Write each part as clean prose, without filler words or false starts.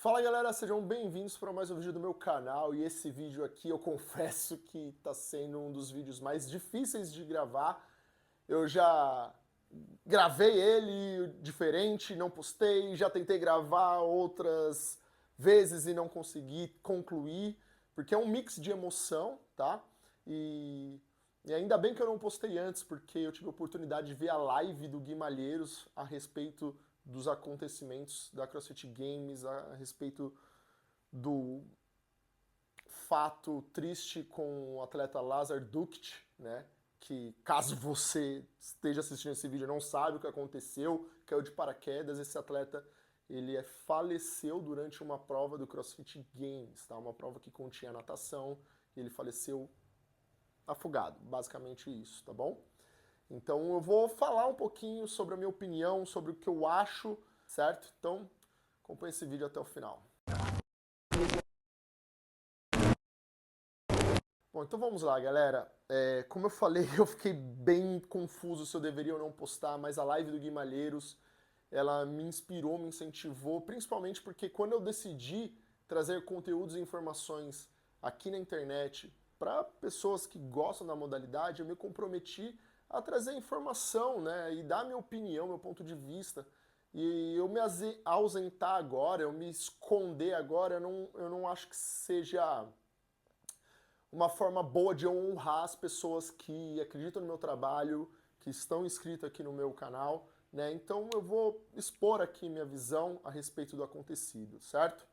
Fala galera, sejam bem-vindos para mais um vídeo do meu canal. E esse vídeo aqui eu confesso que está sendo um dos vídeos mais difíceis de gravar. Eu já gravei ele diferente, não postei, já tentei gravar outras vezes e não consegui concluir, porque é um mix de emoção, tá? E ainda bem que eu não postei antes, porque eu tive a oportunidade de ver a live do Gui Malheiros a respeito dos acontecimentos da CrossFit Games, a respeito do fato triste com o atleta Lazar Duct, né? Que caso você esteja assistindo esse vídeo e não sabe o que aconteceu, caiu de paraquedas, esse atleta faleceu durante uma prova do CrossFit Games, tá? Uma prova que continha natação, e ele faleceu afogado, basicamente isso, tá bom? Então eu vou falar um pouquinho sobre a minha opinião, sobre o que eu acho, certo? Então acompanhe esse vídeo até o final. Bom, então vamos lá, galera. Como eu falei, eu fiquei bem confuso se eu deveria ou não postar, mas a live do Gui Malheiros, ela me inspirou, me incentivou, principalmente porque quando eu decidi trazer conteúdos e informações aqui na internet para pessoas que gostam da modalidade, eu me comprometi a trazer informação, né, e dar minha opinião, meu ponto de vista. E eu me ausentar agora, eu me esconder agora, eu não acho que seja uma forma boa de eu honrar as pessoas que acreditam no meu trabalho, que estão inscritas aqui no meu canal, né? Então eu vou expor aqui minha visão a respeito do acontecido, certo?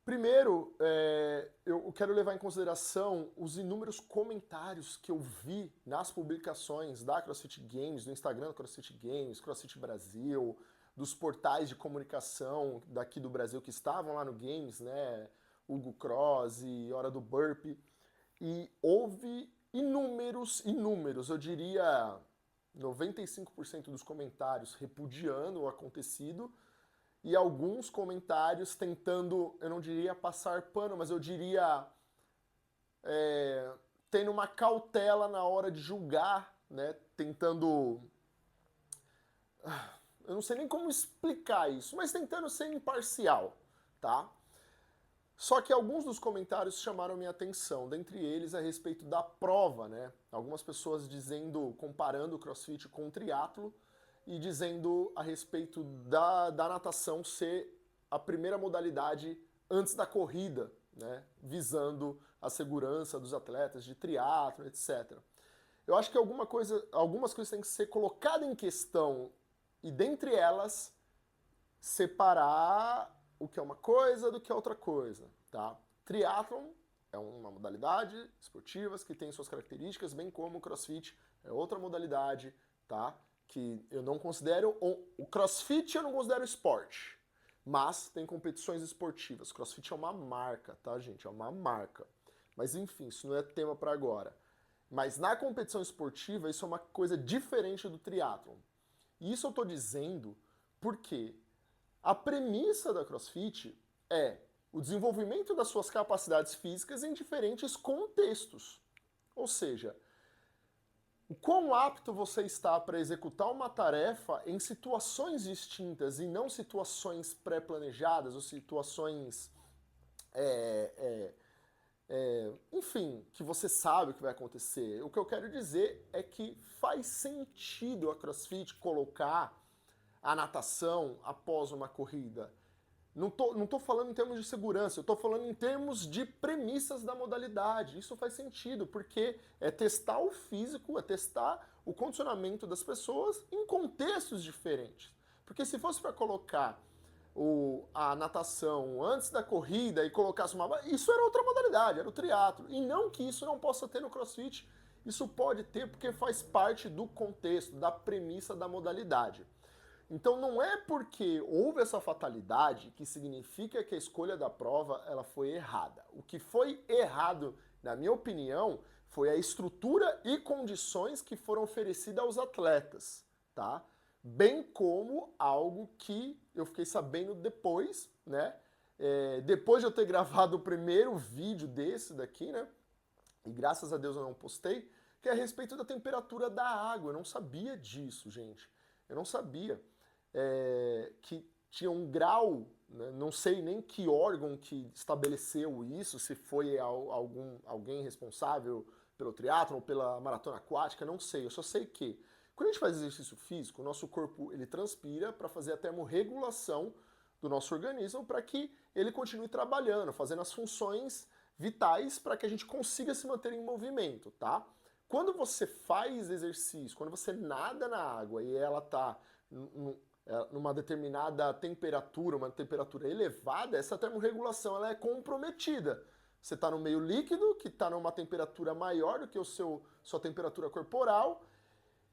Primeiro, eu quero levar em consideração os inúmeros comentários que eu vi nas publicações da CrossFit Games, do Instagram do CrossFit Games, CrossFit Brasil, dos portais de comunicação daqui do Brasil que estavam lá no Games, né? Hugo Cross e Hora do Burpee. E houve inúmeros, eu diria 95% dos comentários repudiando o acontecido e alguns comentários tentando, eu não diria passar pano, mas eu diria tendo uma cautela na hora de julgar, né? Tentando. Eu não sei nem como explicar isso, mas tentando ser imparcial, tá? Só que alguns dos comentários chamaram minha atenção, dentre eles a respeito da prova, né? Algumas pessoas dizendo, comparando o CrossFit com o triatlo e dizendo a respeito da natação ser a primeira modalidade antes da corrida, né? Visando a segurança dos atletas de triatlo, etc. Eu acho que algumas coisas têm que ser colocadas em questão e dentre elas separar o que é uma coisa do que é outra coisa, tá? Triathlon é uma modalidade esportiva que tem suas características, bem como o CrossFit é outra modalidade, tá? Que eu não considero o CrossFit eu não considero esporte, mas tem competições esportivas. CrossFit é uma marca, tá, gente? É uma marca. Mas enfim, isso não é tema para agora. Mas na competição esportiva isso é uma coisa diferente do triatlon. E isso eu tô dizendo porque a premissa da CrossFit é o desenvolvimento das suas capacidades físicas em diferentes contextos. Ou seja, o quão apto você está para executar uma tarefa em situações distintas e não situações pré-planejadas ou situações, enfim, que você sabe o que vai acontecer. O que eu quero dizer é que faz sentido a CrossFit colocar a natação após uma corrida. Não tô falando em termos de segurança, eu tô falando em termos de premissas da modalidade. Isso faz sentido, porque é testar o físico, é testar o condicionamento das pessoas em contextos diferentes. Porque se fosse para colocar a natação antes da corrida e colocasse uma. Isso era outra modalidade, era o triatlo. E não que isso não possa ter no CrossFit, isso pode ter porque faz parte do contexto, da premissa da modalidade. Então não é porque houve essa fatalidade que significa que a escolha da prova ela foi errada. O que foi errado, na minha opinião, foi a estrutura e condições que foram oferecidas aos atletas, tá? Bem como algo que eu fiquei sabendo depois, né? Depois de eu ter gravado o primeiro vídeo desse daqui, né? E graças a Deus eu não postei, que é a respeito da temperatura da água. Eu não sabia disso, gente. Eu não sabia que tinha um grau, né, não sei nem que órgão que estabeleceu isso, se foi alguém responsável pelo triatlon ou pela maratona aquática, não sei. Eu só sei que quando a gente faz exercício físico, o nosso corpo ele transpira para fazer a termorregulação do nosso organismo para que ele continue trabalhando, fazendo as funções vitais para que a gente consiga se manter em movimento, tá? Quando você faz exercício, quando você nada na água e ela está numa determinada temperatura, uma temperatura elevada, essa termorregulação ela é comprometida. Você está no meio líquido, que está numa temperatura maior do que sua temperatura corporal,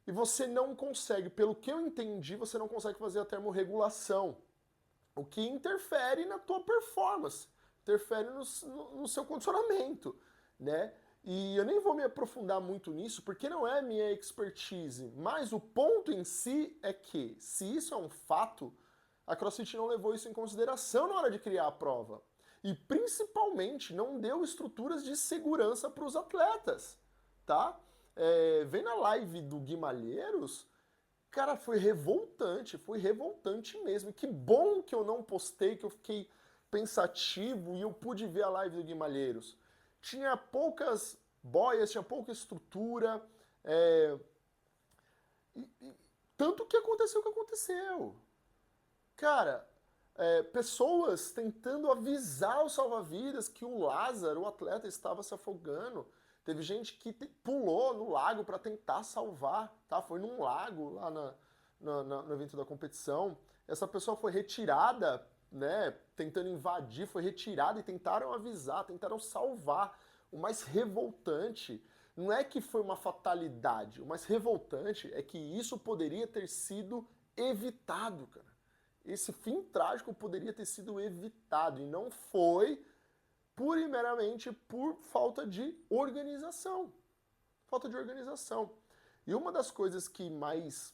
e você não consegue, pelo que eu entendi, você não consegue fazer a termorregulação, o que interfere na tua performance, interfere no seu condicionamento, né? E eu nem vou me aprofundar muito nisso, porque não é minha expertise, mas o ponto em si é que, se isso é um fato, a CrossFit não levou isso em consideração na hora de criar a prova. E principalmente não deu estruturas de segurança para os atletas, tá? Vem na live do Gui Malheiros, cara, foi revoltante mesmo. E que bom que eu não postei, que eu fiquei pensativo e eu pude ver a live do Gui Malheiros. Tinha poucas boias, tinha pouca estrutura, tanto que aconteceu o que aconteceu. Cara, pessoas tentando avisar os salva-vidas que o Lázaro, o atleta, estava se afogando. Teve gente que pulou no lago para tentar salvar, tá? Foi num lago lá no evento da competição. Essa pessoa foi retirada, né? Tentando invadir, foi retirada e tentaram avisar, tentaram salvar. O mais revoltante não é que foi uma fatalidade. O mais revoltante é que isso poderia ter sido evitado, cara. Esse fim trágico poderia ter sido evitado e não foi pura e meramente por falta de organização. Falta de organização. E uma das coisas que mais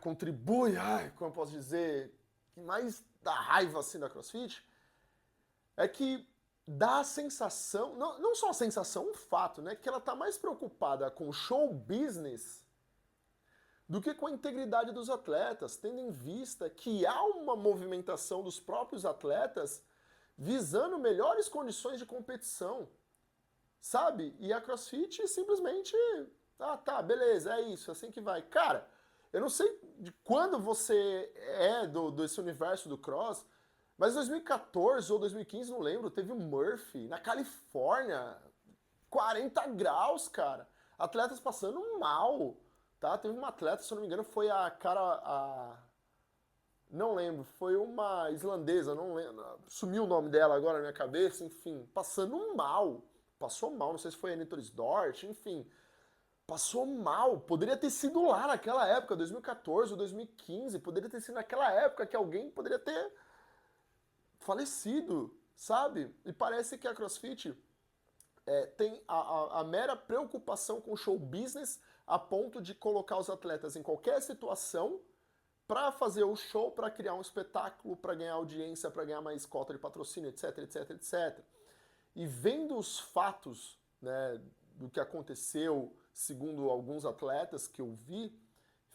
contribui, como eu posso dizer, que mais dá raiva assim da CrossFit, é que dá a sensação, não só a sensação, um fato, né? Que ela tá mais preocupada com o show business do que com a integridade dos atletas, tendo em vista que há uma movimentação dos próprios atletas visando melhores condições de competição, sabe? E a CrossFit simplesmente, tá, beleza, é isso, assim que vai. Cara, eu não sei de quando você é desse universo do cross, mas em 2014 ou 2015, não lembro, teve o Murphy na Califórnia, 40 graus, cara. Atletas passando mal, tá? Teve uma atleta, se eu não me engano, foi não lembro, foi uma islandesa, não lembro, sumiu o nome dela agora na minha cabeça, enfim, passando mal, passou mal, não sei se foi a Anitoris Dort, enfim, passou mal, poderia ter sido lá naquela época, 2014 ou 2015, poderia ter sido naquela época que alguém poderia ter falecido, sabe? E parece que a CrossFit tem a mera preocupação com o show business a ponto de colocar os atletas em qualquer situação para fazer o show, para criar um espetáculo, para ganhar audiência, para ganhar mais cota de patrocínio, etc, etc, etc. E vendo os fatos, né, do que aconteceu, segundo alguns atletas que eu vi,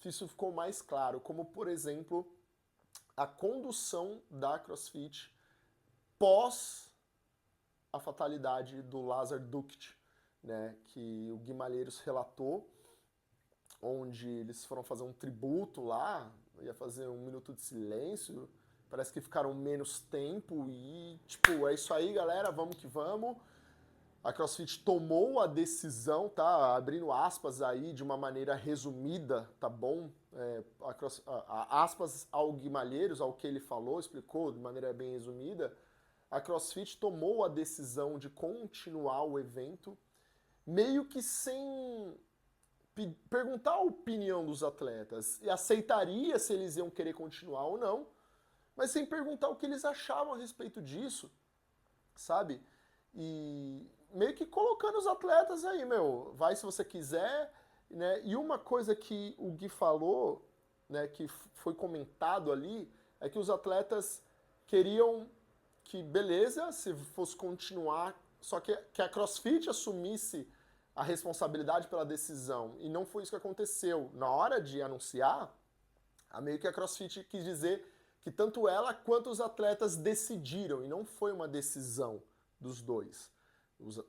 isso ficou mais claro, como, por exemplo, a condução da CrossFit pós a fatalidade do Lazar Duct, né, que o Gui Malheiros relatou, onde eles foram fazer um tributo lá, ia fazer um minuto de silêncio, parece que ficaram menos tempo e, tipo, é isso aí, galera, vamos que vamos. A CrossFit tomou a decisão, tá? Abrindo aspas aí de uma maneira resumida, tá bom? Aspas ao Gui Malheiros, ao que ele falou, explicou de maneira bem resumida. A CrossFit tomou a decisão de continuar o evento, meio que sem perguntar a opinião dos atletas e aceitaria se eles iam querer continuar ou não, mas sem perguntar o que eles achavam a respeito disso, sabe? E meio que colocando os atletas aí, meu, vai se você quiser, né? E uma coisa que o Gui falou, né, que foi comentado ali, é que os atletas queriam que, beleza, se fosse continuar, só que a CrossFit assumisse a responsabilidade pela decisão. E não foi isso que aconteceu. Na hora de anunciar, Meio que a CrossFit quis dizer que tanto ela quanto os atletas decidiram, e não foi uma decisão dos dois.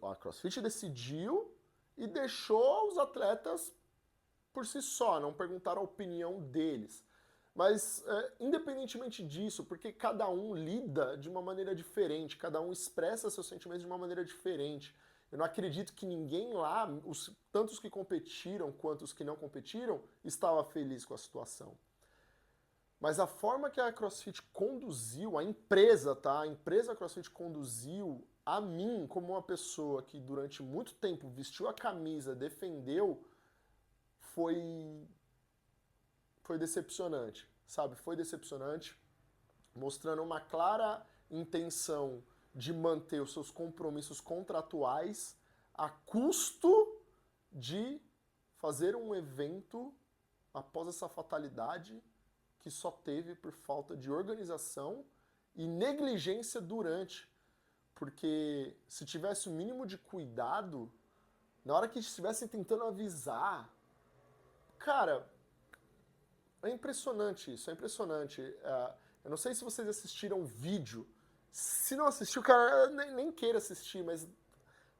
A CrossFit decidiu e deixou os atletas por si só, não perguntaram a opinião deles. Mas, independentemente disso, porque cada um lida de uma maneira diferente, cada um expressa seus sentimentos de uma maneira diferente. Eu não acredito que ninguém lá, tanto os que competiram quanto os que não competiram, estava feliz com a situação. Mas a forma que a CrossFit conduziu, a empresa, tá? A empresa CrossFit conduziu a mim como uma pessoa que durante muito tempo vestiu a camisa, defendeu, foi decepcionante, sabe? Foi decepcionante, mostrando uma clara intenção de manter os seus compromissos contratuais a custo de fazer um evento após essa fatalidade que só teve por falta de organização e negligência durante. Porque se tivesse o mínimo de cuidado, na hora que estivessem tentando avisar, cara, é impressionante isso, é impressionante. Eu não sei se vocês assistiram o vídeo. Se não assistiu, cara, nem queira assistir, mas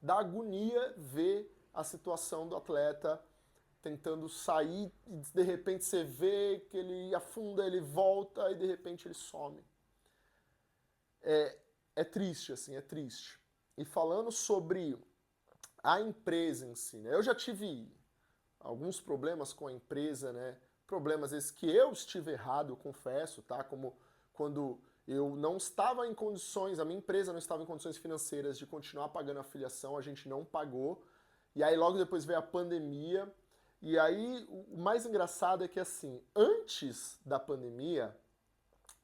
dá agonia ver a situação do atleta tentando sair e de repente você vê que ele afunda, ele volta e de repente ele some. É triste, assim, é triste. E falando sobre a empresa em si, né? Eu já tive alguns problemas com a empresa, né? Problemas esses que eu estive errado, eu confesso, tá? Como quando eu não estava em condições, a minha empresa não estava em condições financeiras de continuar pagando a filiação, a gente não pagou. E aí logo depois veio a pandemia. E aí o mais engraçado é que assim, antes da pandemia,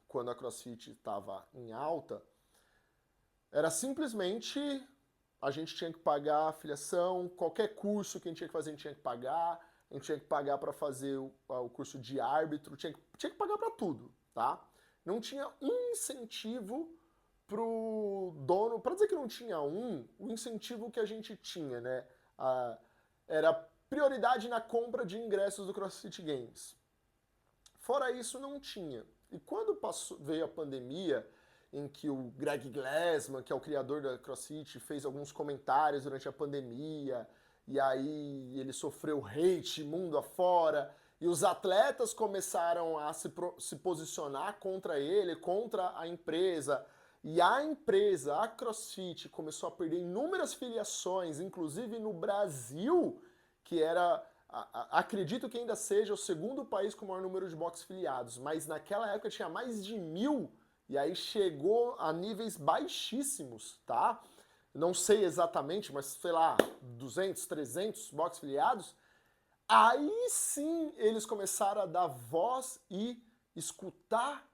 quando a CrossFit estava em alta, era simplesmente a gente tinha que pagar a filiação, qualquer curso que a gente tinha que fazer, a gente tinha que pagar. A gente tinha que pagar para fazer o curso de árbitro, tinha que pagar para tudo, tá? Não tinha um incentivo pro dono, para dizer que não tinha o incentivo que a gente tinha, né? Era prioridade na compra de ingressos do CrossFit Games. Fora isso, não tinha. E quando veio a pandemia, em que o Greg Glassman, que é o criador da CrossFit, fez alguns comentários durante a pandemia, e aí ele sofreu hate mundo afora, e os atletas começaram a se posicionar contra ele, contra a empresa, e a empresa, a CrossFit, começou a perder inúmeras filiações, inclusive no Brasil, que era, acredito que ainda seja o segundo país com o maior número de box filiados, mas naquela época tinha mais de 1.000, e aí chegou a níveis baixíssimos, tá? Não sei exatamente, mas sei lá, 200, 300 box filiados. Aí sim eles começaram a dar voz e escutar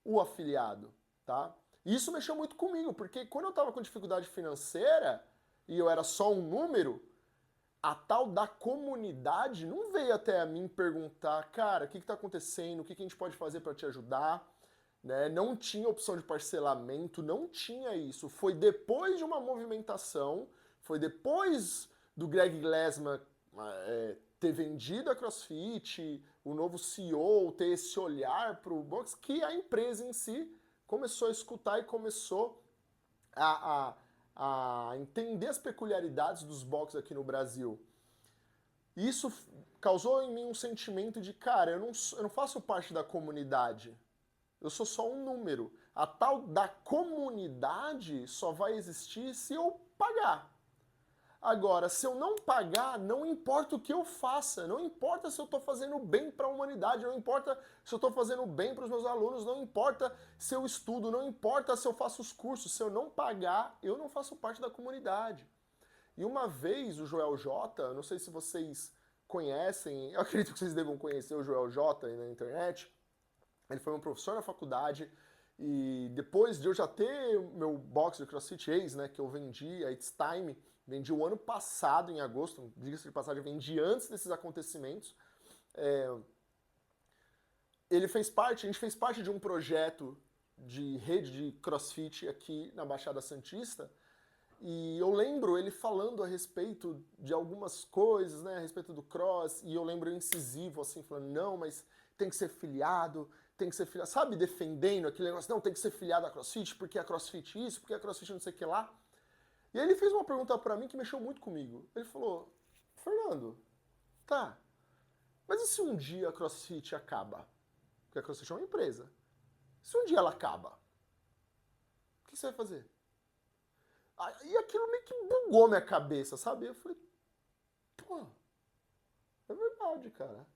o afiliado, tá? E isso mexeu muito comigo, porque quando eu tava com dificuldade financeira e eu era só um número, a tal da comunidade não veio até a mim perguntar, cara, o que tá acontecendo, o que a gente pode fazer para te ajudar, né? Não tinha opção de parcelamento, não tinha isso. Foi depois de uma movimentação, foi depois do Greg Glassman ter vendido a CrossFit, o novo CEO ter esse olhar para o box, que a empresa em si começou a escutar e começou a entender as peculiaridades dos boxes aqui no Brasil. Isso causou em mim um sentimento de, cara, eu não faço parte da comunidade. Eu sou só um número. A tal da comunidade só vai existir se eu pagar. Agora, se eu não pagar, não importa o que eu faça, não importa se eu estou fazendo bem para a humanidade, não importa se eu estou fazendo bem para os meus alunos, não importa se eu estudo, não importa se eu faço os cursos, se eu não pagar, eu não faço parte da comunidade. E uma vez o Joel J, não sei se vocês conhecem, eu acredito que vocês devam conhecer o Joel J aí na internet, ele foi um professor na faculdade e depois de eu já ter meu box de CrossFit Ace, né, que eu vendi, a It's Time, vendi o ano passado, em agosto, diga-se de passagem, vendi antes desses acontecimentos. A gente fez parte de um projeto de rede de CrossFit aqui na Baixada Santista, e eu lembro ele falando a respeito de algumas coisas, né, a respeito do cross, e eu lembro incisivo, assim, falando, não, mas tem que ser filiado, tem que ser filiado, sabe, defendendo aquele negócio, não, tem que ser filiado à CrossFit, porque a CrossFit isso, porque a CrossFit não sei o que lá. E aí ele fez uma pergunta pra mim que mexeu muito comigo. Ele falou, Fernando, tá, mas e se um dia a CrossFit acaba? Porque a CrossFit é uma empresa. Se um dia ela acaba, o que você vai fazer? E aquilo meio que bugou minha cabeça, sabe? Eu falei, pô, é verdade, cara.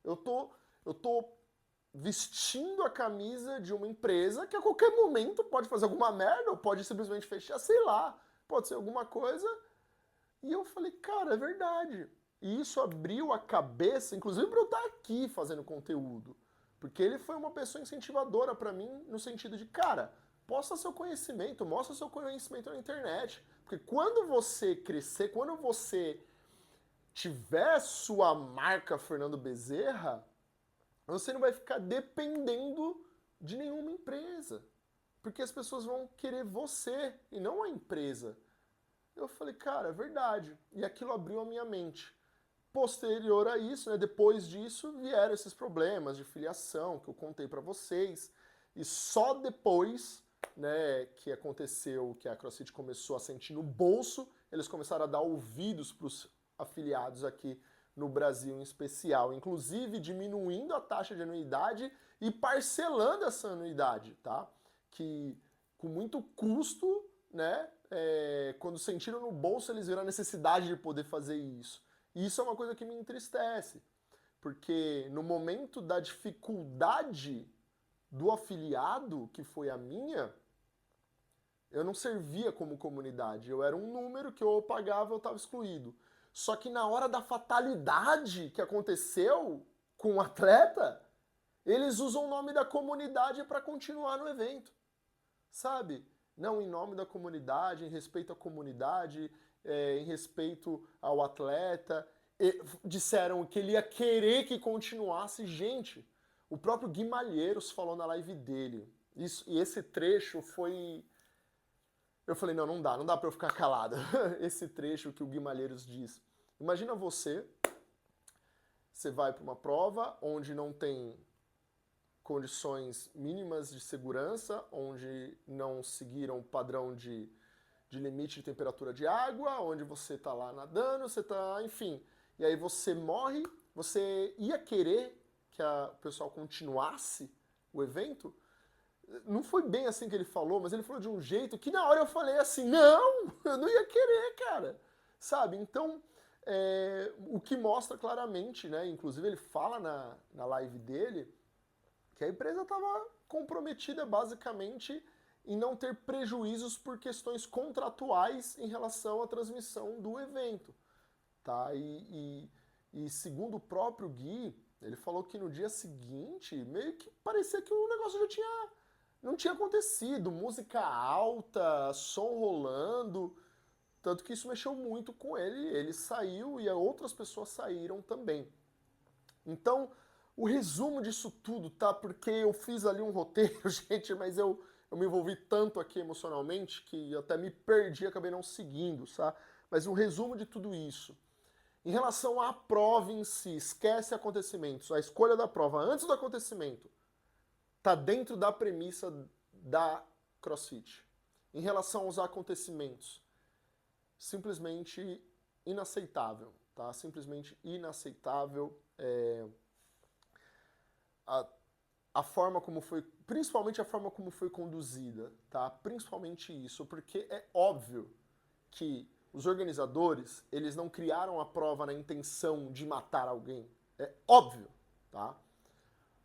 Eu tô, eu tô vestindo a camisa de uma empresa que a qualquer momento pode fazer alguma merda ou pode simplesmente fechar, sei lá, pode ser alguma coisa. E eu falei, cara, é verdade. E isso abriu a cabeça, inclusive para eu estar aqui fazendo conteúdo. Porque ele foi uma pessoa incentivadora para mim no sentido de, cara, posta seu conhecimento, mostra seu conhecimento na internet. Porque quando você crescer, quando você tiver sua marca Fernando Bezerra, você não vai ficar dependendo de nenhuma empresa. Porque as pessoas vão querer você e não a empresa. Eu falei, cara, é verdade. E aquilo abriu a minha mente. Posterior a isso, né, depois disso, vieram esses problemas de filiação que eu contei para vocês. E só depois, né, que aconteceu, que a CrossFit começou a sentir no bolso, eles começaram a dar ouvidos para os afiliados aqui no Brasil em especial, inclusive diminuindo a taxa de anuidade e parcelando essa anuidade, tá? Que com muito custo, né, quando sentiram no bolso, eles viram a necessidade de poder fazer isso. E isso é uma coisa que me entristece, porque no momento da dificuldade do afiliado, que foi a minha, eu não servia como comunidade. Eu era um número que eu pagava, eu estava excluído. Só que na hora da fatalidade que aconteceu com o atleta, eles usam o nome da comunidade para continuar no evento, sabe? Não em nome da comunidade, em respeito à comunidade, em respeito ao atleta. Disseram que ele ia querer que continuasse. Gente, o próprio Gui Malheiros falou na live dele. Isso, e esse trecho foi... Eu falei, não, não dá pra eu ficar calado. Esse trecho que o Gui Malheiros diz. Imagina você vai para uma prova onde não tem condições mínimas de segurança, onde não seguiram o padrão de limite de temperatura de água, onde você está lá nadando, você está, enfim. E aí você morre, você ia querer que o pessoal continuasse o evento? Não foi bem assim que ele falou, mas ele falou de um jeito que na hora eu falei assim, não, eu não ia querer, cara. Sabe? Então, o que mostra claramente, né? Inclusive ele fala na live dele, que a empresa estava comprometida basicamente em não ter prejuízos por questões contratuais em relação à transmissão do evento. Tá? E segundo o próprio Gui, ele falou que no dia seguinte, meio que parecia que o negócio já não tinha acontecido. Música alta, som rolando, tanto que isso mexeu muito com ele. Ele saiu e outras pessoas saíram também. Então, o resumo disso tudo, tá? Porque eu fiz ali um roteiro, gente, mas eu me envolvi tanto aqui emocionalmente que até me perdi, acabei não seguindo, tá? Mas um resumo de tudo isso. Em relação à prova em si, esquece acontecimentos. A escolha da prova antes do acontecimento tá dentro da premissa da CrossFit. Em relação aos acontecimentos, simplesmente inaceitável, tá? Simplesmente inaceitável. A forma como foi, principalmente a forma como foi conduzida, tá? Principalmente isso, porque é óbvio que os organizadores, eles não criaram a prova na intenção de matar alguém. É óbvio, tá?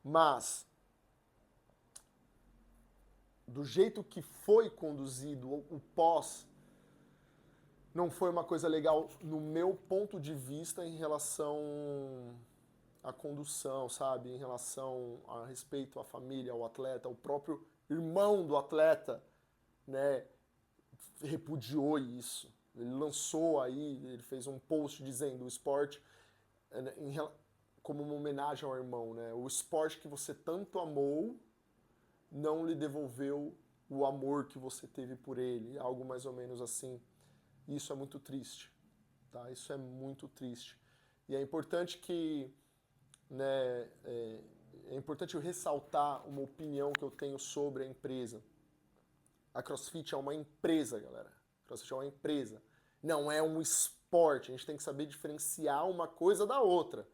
Mas do jeito que foi conduzido o pós não foi uma coisa legal no meu ponto de vista em relação à condução, sabe? Em relação a respeito à família, ao atleta, ao próprio irmão do atleta, né? Repudiou isso. Ele lançou aí, ele fez um post dizendo o esporte como uma homenagem ao irmão, né? O esporte que você tanto amou não lhe devolveu o amor que você teve por ele, algo mais ou menos assim. Isso é muito triste, tá? Isso é muito triste. E é importante que, né, é importante eu ressaltar uma opinião que eu tenho sobre a empresa. A CrossFit é uma empresa, galera. A CrossFit é uma empresa. Não é um esporte. A gente tem que saber diferenciar uma coisa da outra,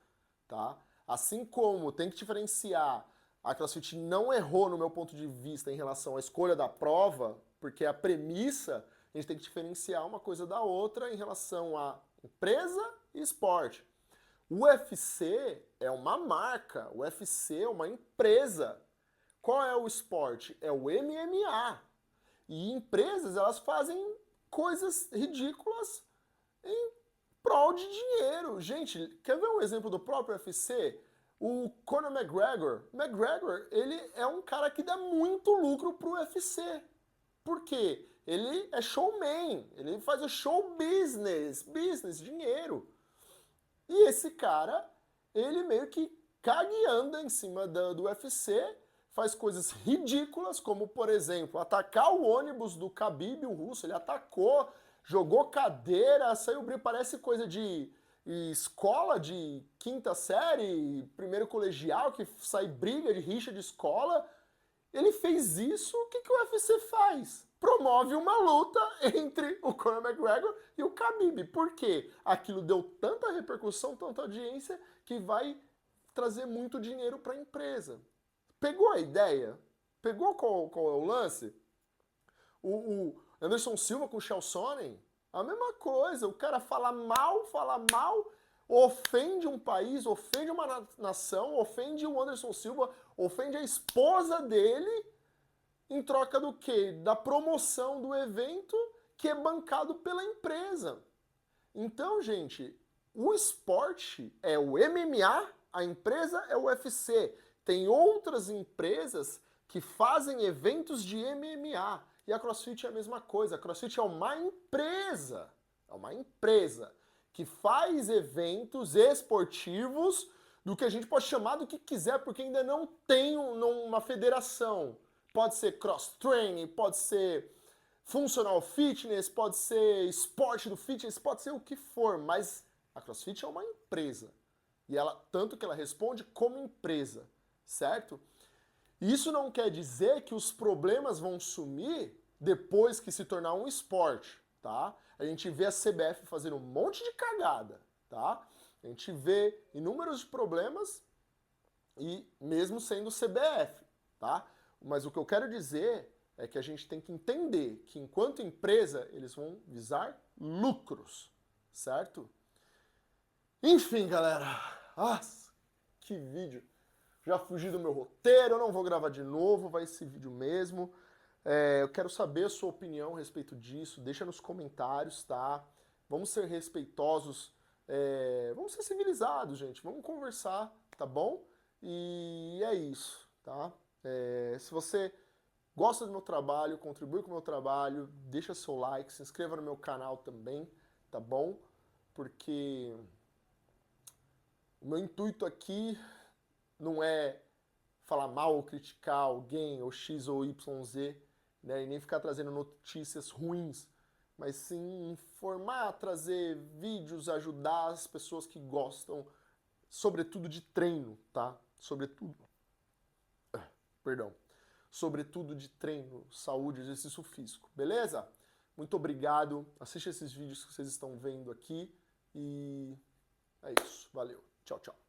tá? Assim como tem que diferenciar, a CrossFit não errou no meu ponto de vista em relação à escolha da prova, porque a premissa, a gente tem que diferenciar uma coisa da outra em relação a empresa e esporte. O UFC é uma marca, o UFC é uma empresa. Qual é o esporte? É o MMA. E empresas, elas fazem coisas ridículas em prol de dinheiro. Gente, quer ver um exemplo do próprio UFC? O Conor McGregor. McGregor, ele é um cara que dá muito lucro pro UFC. Por quê? Ele é showman, ele faz o show business, dinheiro. E esse cara, ele meio que caga e anda em cima do UFC, faz coisas ridículas, como, por exemplo, atacar o ônibus do Khabib, o russo, ele atacou, jogou cadeira, saiu brilho, parece coisa de escola de quinta série, primeiro colegial, que sai briga de rixa de escola. Ele fez isso, o que o UFC faz? Promove uma luta entre o Conor McGregor e o Khabib. Por quê? Aquilo deu tanta repercussão, tanta audiência, que vai trazer muito dinheiro para a empresa. Pegou a ideia? Pegou qual é o lance? O Anderson Silva com o Chael Sonnen, a mesma coisa. O cara fala mal, ofende um país, ofende uma nação, ofende o Anderson Silva, ofende a esposa dele, em troca do quê? Da promoção do evento que é bancado pela empresa. Então, gente, o esporte é o MMA, a empresa é o UFC. Tem outras empresas que fazem eventos de MMA. E a CrossFit é a mesma coisa. A CrossFit é uma empresa que faz eventos esportivos do que a gente pode chamar do que quiser, porque ainda não tem uma federação. Pode ser cross-training, pode ser functional fitness, pode ser esporte do fitness, pode ser o que for, mas a CrossFit é uma empresa. E ela, tanto que ela responde como empresa, certo? Isso não quer dizer que os problemas vão sumir depois que se tornar um esporte, tá? A gente vê a CBF fazendo um monte de cagada, tá? A gente vê inúmeros problemas e mesmo sendo CBF, tá? Mas o que eu quero dizer é que a gente tem que entender que enquanto empresa eles vão visar lucros, certo? Enfim, galera. Nossa, que vídeo. Já fugi do meu roteiro, eu não vou gravar de novo, vai esse vídeo mesmo. Eu quero saber a sua opinião a respeito disso, deixa nos comentários, tá? Vamos ser respeitosos, vamos ser civilizados, gente, vamos conversar, tá bom? E é isso, tá? Se você gosta do meu trabalho, contribui com o meu trabalho, deixa seu like, se inscreva no meu canal também, tá bom? Porque o meu intuito aqui não é falar mal ou criticar alguém, ou X ou YZ, né? E nem ficar trazendo notícias ruins, mas sim informar, trazer vídeos, ajudar as pessoas que gostam, sobretudo de treino, tá? Sobretudo de treino, saúde, exercício físico, beleza? Muito obrigado, assiste esses vídeos que vocês estão vendo aqui e é isso, valeu, tchau, tchau.